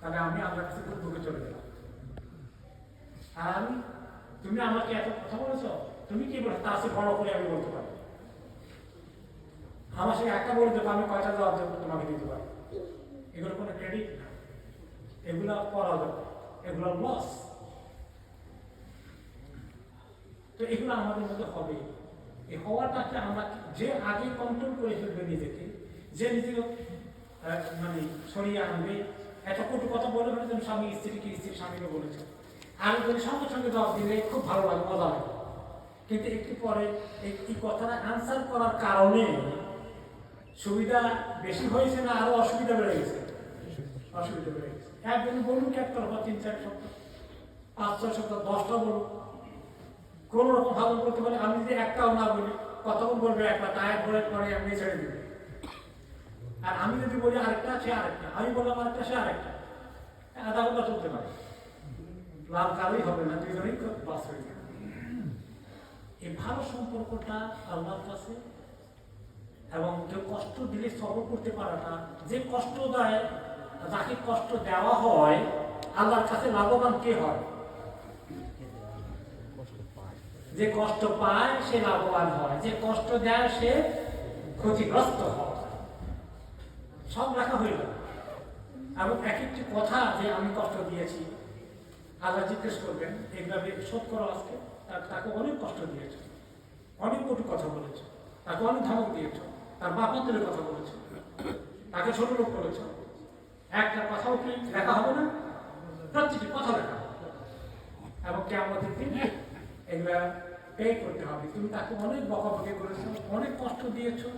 তাহলে আমি আল্লাহর কাছে খুব ঢুকে চলে গেলাম। আর আমি, তুমি আমাকে এত কথা বলেছ, তুমি কি বলে তার চেয়ে বড় করে আমি বলতে পারি। আমার সঙ্গে একটা বলে দেবো, আমি কয়টা জবাব দেবো তোমাকে দিতে পারি। এগুলো কোনো ক্রেডিট না, এগুলো করা যাবে, এগুলো লস। তো এগুলো আমাদের মধ্যে হবে। এই হওয়াটাকে আমরা যে আগে কন্ট্রোল করে ফেলবে নিজেকে, যে নিজেকে মানে সরিয়ে আনবে, একটা কটু কথা বলে ফেলেছেন স্বামী স্ত্রীকে, স্ত্রী স্বামীকে বলেছে, আর যদি সঙ্গে সঙ্গে জবাব দিলে খুব ভালো লাগে, মজা লাগে। কিন্তু একটু পরে এই কথাটা আনসার করার কারণে সুবিধা বেশি হয়েছে না আরো অসুবিধা বেড়ে গেছে? অসুবিধা বেড়ে গেছে। একদিন বলুন একতরফা 3-4 সপ্তাহ, 5-6 সপ্তাহ, 10টা বলুন, কোন রকম ভালো করতে পারে। আমি যদি একটাও না বলি, কতক্ষণ বলবে একটা, টায়ার পরে পরে আমি ছেড়ে দিবে। আর আমি যদি বলি আরেকটা, সে আরেকটা, আমি বললাম আরেকটা, সে আরেকটা, আধা ঘন্টা চলতে পারে। লাভ কারোই হবে না, দুইজনেই বাস হয়ে যাবে। এই ভালো সম্পর্কটা আল্লাহর কাছে, এবং কেউ কষ্ট দিলে সবর করতে পারাটা, যে কষ্ট দেয়, যাকে কষ্ট দেওয়া হয়, আল্লাহর কাছে লাভবান কে হয়? যে কষ্ট পায় সে লাভবান হয়, যে কষ্ট দেয় সে ক্ষতিগ্রস্ত হয়। সব লেখা হইল। এবং এক একটি কথা যে আমি কষ্ট দিয়েছি, আল্লাহ জিজ্ঞেস করবেন, এইভাবে শোধ করো আজকে। তাকে অনেক কষ্ট দিয়েছ, অনেক কটু কথা বলেছ, তাকে অনেক ধমক দিয়েছ, তার বাপত্রের কথা বলেছ, তাকে ছোট লোক করেছ। একটা কথাও কি লেখা হবে না? প্রতিটি কথা লেখা হবে। এবং কিয়ামতের দিন এগুলা পে করতে হবে। তুমি তাকে অনেক বকাবকি করেছো, অনেক কষ্ট দিয়েছো,